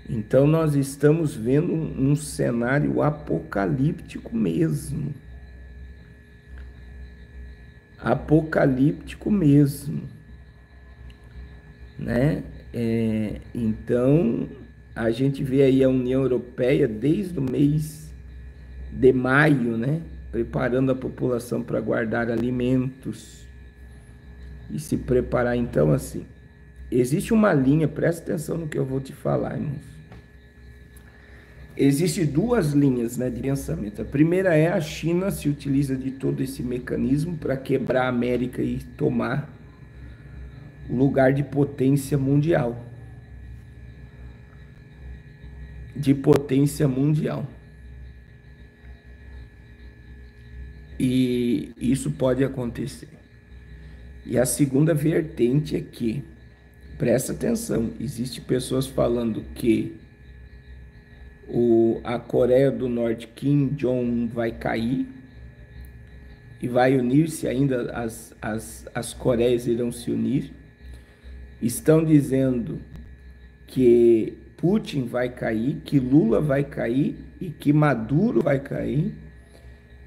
Então nós estamos vendo um cenário apocalíptico mesmo. Apocalíptico mesmo, né? Então a gente vê aí a União Europeia desde o mês de maio, né? Preparando a população para guardar alimentos e se preparar. Então, assim, existe uma linha, presta atenção no que eu vou te falar, irmãos. Existem duas linhas, né, de pensamento. A primeira é a China se utiliza de todo esse mecanismo para quebrar a América e tomar o lugar de potência mundial. De potência mundial. E isso pode acontecer. E a segunda vertente é que, presta atenção, existe pessoas falando que a Coreia do Norte, Kim Jong-un, vai cair e vai unir-se ainda, as Coreias irão se unir. Estão dizendo que Putin vai cair, que Lula vai cair e que Maduro vai cair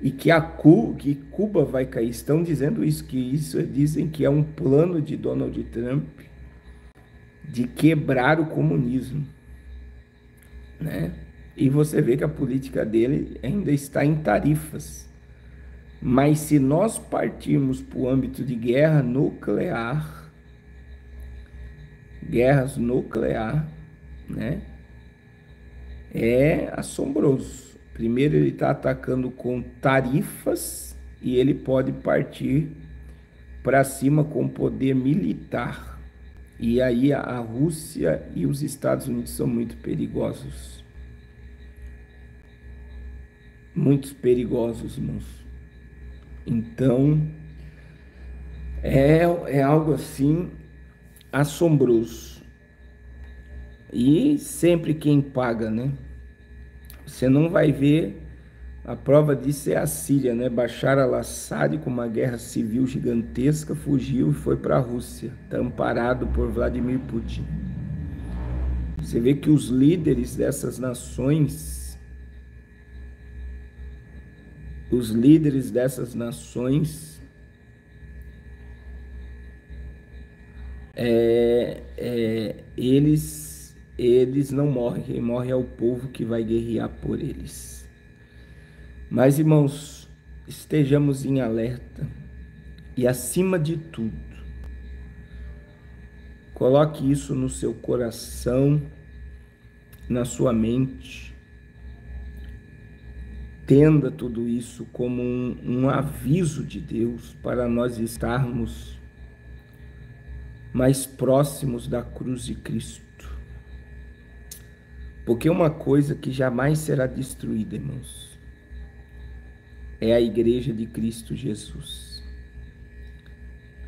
e que Cuba vai cair. Estão dizendo isso, dizem que é um plano de Donald Trump de quebrar o comunismo, né? E você vê que a política dele ainda está em tarifas. Mas se nós partirmos para o âmbito de guerra nuclear, guerras nuclear, né? É assombroso. Primeiro ele está atacando com tarifas e ele pode partir para cima com poder militar. E aí a Rússia e os Estados Unidos são muito perigosos. Muito perigosos, irmãos. Então, é algo assim assombroso. E sempre quem paga, né? Você não vai ver, a prova disso é a Síria, né? Bashar al-Assad, com uma guerra civil gigantesca, fugiu e foi para a Rússia, está amparado por Vladimir Putin. Você vê que os líderes dessas nações, eles não morrem, quem morre é o povo que vai guerrear por eles. Mas, irmãos, estejamos em alerta e, acima de tudo, coloque isso no seu coração, na sua mente. Entenda tudo isso como um aviso de Deus para nós estarmos mais próximos da cruz de Cristo. Porque uma coisa que jamais será destruída, irmãos, é a igreja de Cristo Jesus.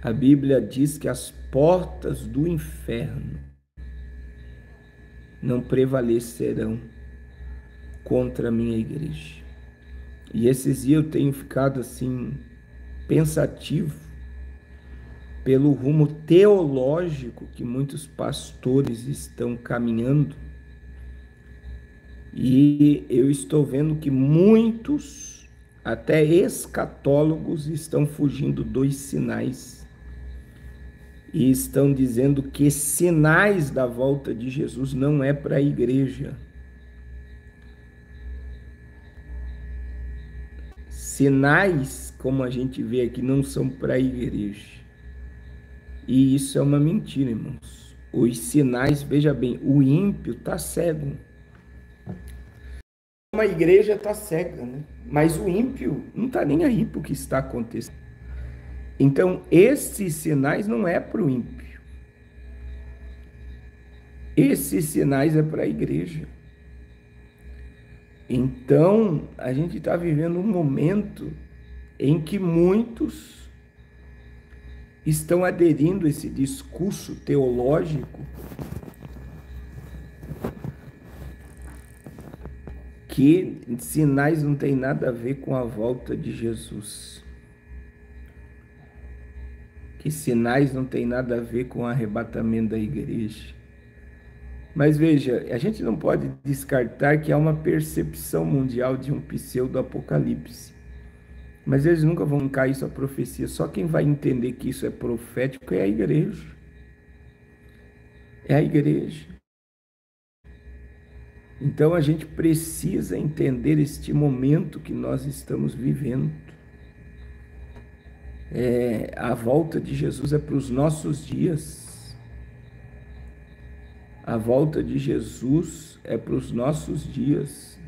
A Bíblia diz que as portas do inferno não prevalecerão contra a minha igreja. E esses dias eu tenho ficado assim, pensativo, pelo rumo teológico que muitos pastores estão caminhando, E eu estou vendo que muitos, até escatólogos, estão fugindo dos sinais e estão dizendo que sinais da volta de Jesus não é para a igreja. Sinais, como a gente vê aqui, não são para a igreja. E isso é uma mentira, irmãos. Os sinais, veja bem, o ímpio está cego. Uma igreja está cega, né? Mas o ímpio não está nem aí para o que está acontecendo. Então, esses sinais não é para o ímpio. Esses sinais é para a igreja. Então, a gente está vivendo um momento em que muitos estão aderindo a esse discurso teológico que sinais não tem nada a ver com a volta de Jesus. Que sinais não tem nada a ver com o arrebatamento da igreja. Mas veja, a gente não pode descartar que há uma percepção mundial de um pseudo-apocalipse. Mas eles nunca vão cair isso a profecia. Só quem vai entender que isso é profético é a igreja. É a igreja. Então a gente precisa entender este momento que nós estamos vivendo. A volta de Jesus é para os nossos dias. A volta de Jesus é para os nossos dias.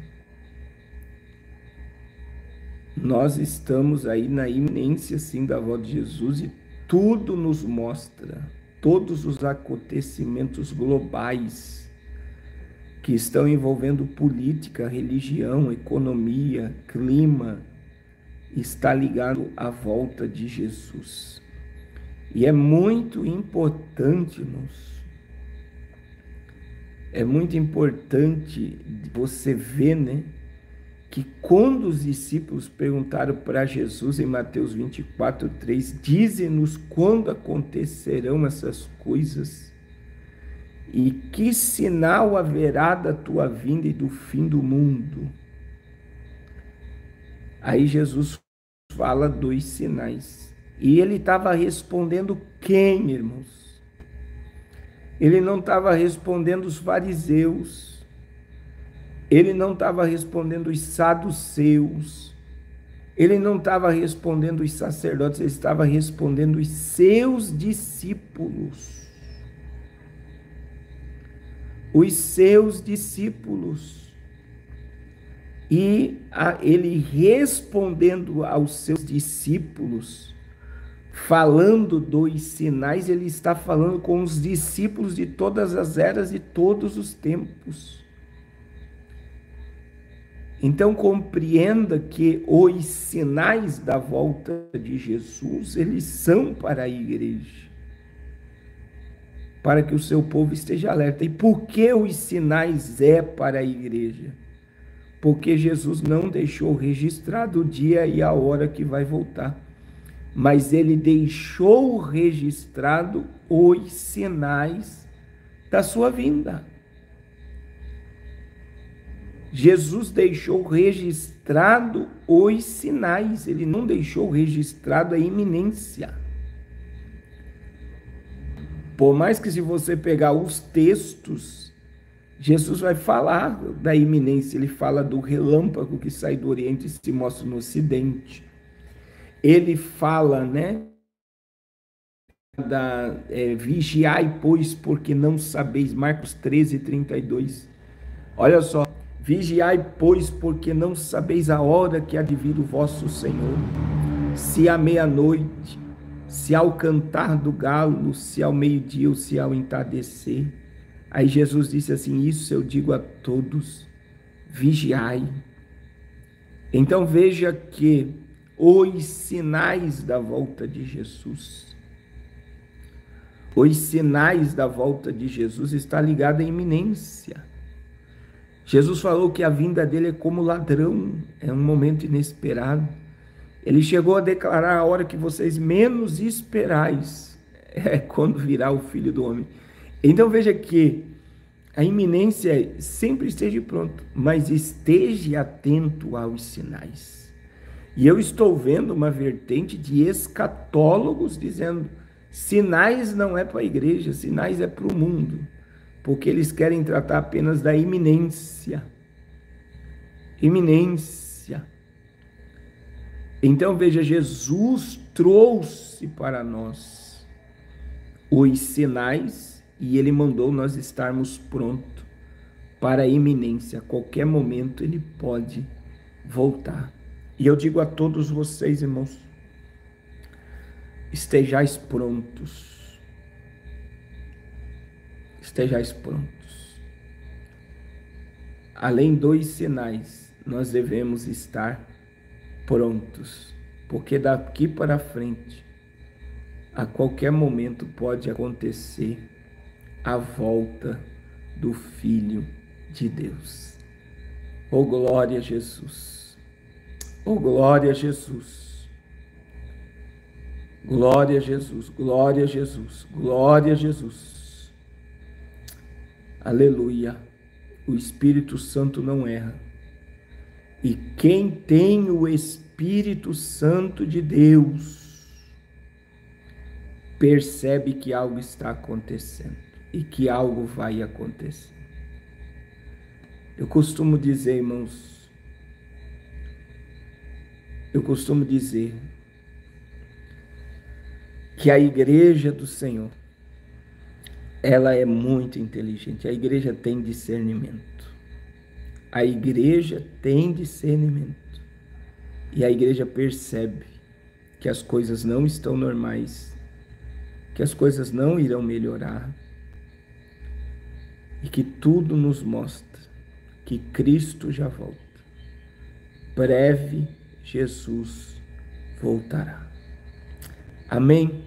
Nós estamos aí na iminência, sim, da volta de Jesus e tudo nos mostra, todos os acontecimentos globais que estão envolvendo política, religião, economia, clima, está ligado à volta de Jesus. E é muito importante, irmãos, é muito importante você ver, né, que quando os discípulos perguntaram para Jesus em Mateus 24:3, dize-nos quando acontecerão essas coisas e que sinal haverá da tua vinda e do fim do mundo. Aí Jesus fala dos sinais. E ele estava respondendo quem, irmãos? Ele não estava respondendo os fariseus. Ele não estava respondendo os saduceus. Ele não estava respondendo os sacerdotes. Ele estava respondendo os seus discípulos. Os seus discípulos. E ele respondendo aos seus discípulos, falando dos sinais, ele está falando com os discípulos de todas as eras e todos os tempos. Então compreenda que os sinais da volta de Jesus, eles são para a igreja, para que o seu povo esteja alerta. E por que os sinais é para a igreja? Porque Jesus não deixou registrado o dia e a hora que vai voltar, mas ele deixou registrado os sinais da sua vinda. Jesus deixou registrado os sinais, ele não deixou registrado a iminência. Por mais que se você pegar os textos, Jesus vai falar da iminência, ele fala do relâmpago que sai do Oriente e se mostra no Ocidente. Ele fala, né, vigiai, pois, porque não sabeis, Marcos 13:32. Olha só, vigiai, pois, porque não sabeis a hora que há de vir o vosso Senhor, se à meia-noite, se ao cantar do galo, se ao meio-dia ou se ao entardecer. Aí Jesus disse assim, isso eu digo a todos, vigiai. Então veja que os sinais da volta de Jesus, os sinais da volta de Jesus está ligado à iminência. Jesus falou que a vinda dele é como ladrão, é um momento inesperado. Ele chegou a declarar a hora que vocês menos esperais, é quando virá o Filho do Homem. Então veja que A iminência é sempre esteja pronto, mas esteja atento aos sinais. E eu estou vendo uma vertente de escatólogos dizendo: sinais não é para a igreja, sinais é para o mundo, porque eles querem tratar apenas da iminência. Iminência. Então veja, Jesus trouxe para nós os sinais e ele mandou nós estarmos prontos para a iminência. A qualquer momento ele pode voltar. E eu digo a todos vocês, irmãos, estejais prontos. Estejais prontos. Além dos sinais, nós devemos estar prontos, porque daqui para frente, a qualquer momento pode acontecer a volta do Filho de Deus. Oh, glória a Jesus! Oh, glória a Jesus! Glória a Jesus! Glória a Jesus! Glória a Jesus! Aleluia! O Espírito Santo não erra. E quem tem o Espírito Santo de Deus percebe que algo está acontecendo e que algo vai acontecer. Eu costumo dizer, irmãos, que a igreja do Senhor, ela é muito inteligente. A igreja tem discernimento. A igreja tem discernimento. E a igreja percebe que as coisas não estão normais, que as coisas não irão melhorar, e que tudo nos mostra que Cristo já volta. Breve Jesus voltará. Amém?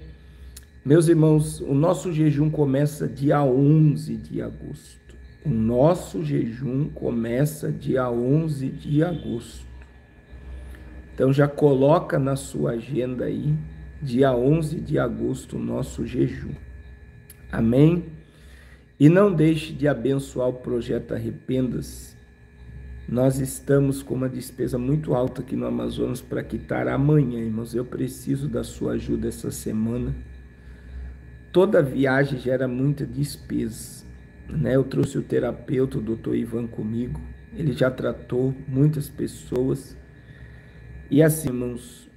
Meus irmãos, o nosso jejum começa dia 11 de agosto. O nosso jejum começa dia 11 de agosto. Então já coloca na sua agenda aí, dia 11 de agosto, o nosso jejum. Amém? E não deixe de abençoar o projeto Arrependas. Nós estamos com uma despesa muito alta aqui no Amazonas para quitar amanhã, irmãos. Eu preciso da sua ajuda essa semana. Toda viagem gera muita despesa, né? Eu trouxe o terapeuta, o Dr. Ivan, comigo. Ele já tratou muitas pessoas. E assim, irmãos,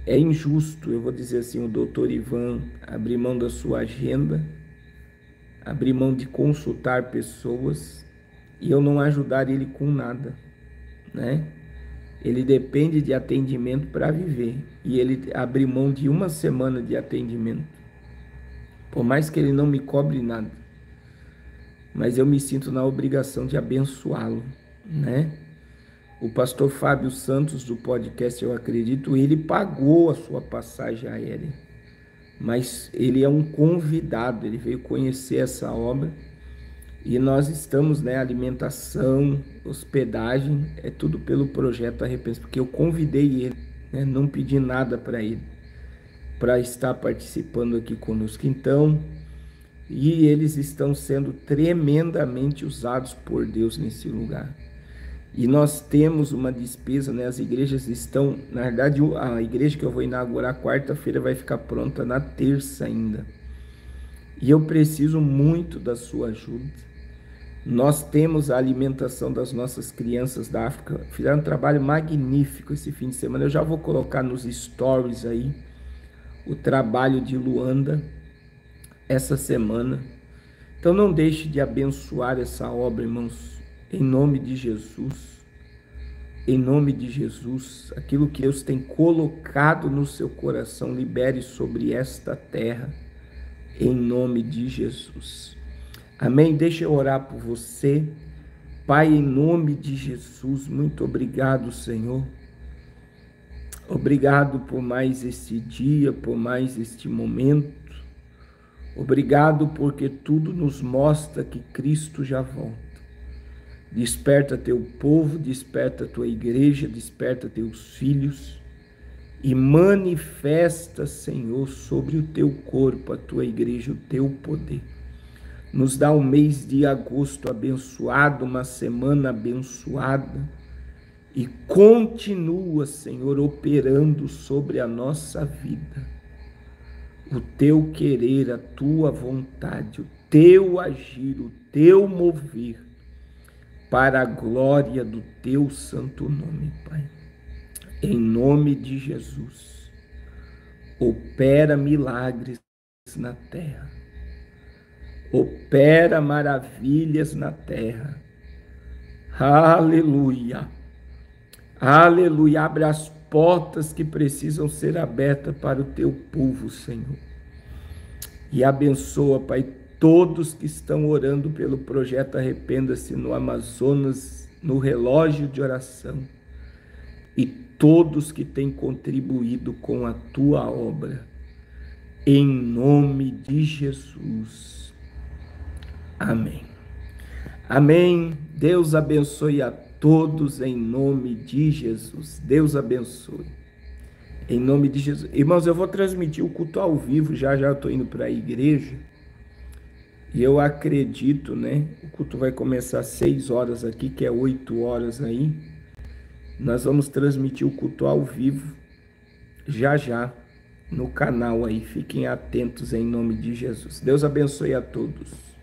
é injusto, eu vou dizer assim, o Dr. Ivan abrir mão da sua agenda, abrir mão de consultar pessoas e eu não ajudar ele com nada, né? Ele depende de atendimento para viver e ele abrir mão de uma semana de atendimento, por mais que ele não me cobre nada, mas eu me sinto na obrigação de abençoá-lo, né? O pastor Fábio Santos, do podcast Eu Acredito, ele pagou a sua passagem aérea, mas ele é um convidado, ele veio conhecer essa obra e nós estamos, né, alimentação, hospedagem, é tudo pelo projeto Arrependas, porque eu convidei ele, né, não pedi nada para ele, para estar participando aqui conosco. Então, e eles estão sendo tremendamente usados por Deus nesse lugar. E nós temos uma despesa, né? As igrejas estão, na verdade, a igreja que eu vou inaugurar quarta-feira vai ficar pronta na terça ainda. E eu preciso muito da sua ajuda. Nós temos a alimentação das nossas crianças da África. Fizeram um trabalho magnífico esse fim de semana. Eu já vou colocar nos stories aí o trabalho de Luanda essa semana. Então não deixe de abençoar essa obra, irmãos. Em nome de Jesus, em nome de Jesus, aquilo que Deus tem colocado no seu coração, libere sobre esta terra, em nome de Jesus. Amém? Deixa eu orar por você. Pai, em nome de Jesus, muito obrigado, Senhor. Obrigado por mais este dia, por mais este momento. Obrigado porque tudo nos mostra que Cristo já volta. Desperta teu povo, desperta tua igreja, desperta teus filhos e manifesta, Senhor, sobre o teu corpo, a tua igreja, o teu poder. Nos dá um mês de agosto abençoado, uma semana abençoada. E continua, Senhor, operando sobre a nossa vida. O teu querer, a tua vontade, o teu agir, o teu mover, para a glória do teu santo nome, Pai. Em nome de Jesus, opera milagres na terra. Opera maravilhas na terra. Aleluia. Aleluia. Abre as portas que precisam ser abertas para o teu povo, Senhor. E abençoa, Pai, todos que estão orando pelo projeto Arrependa-se no Amazonas, no relógio de oração. E todos que têm contribuído com a tua obra. Em nome de Jesus. Amém. Amém. Deus abençoe a todos em nome de Jesus. Deus abençoe. Em nome de Jesus. Irmãos, eu vou transmitir o culto ao vivo. Já eu estou indo para a igreja. E eu acredito, né? O culto vai começar às 6 horas aqui, que é 8 horas aí. Nós vamos transmitir o culto ao vivo. Já no canal aí. Fiquem atentos em nome de Jesus. Deus abençoe a todos.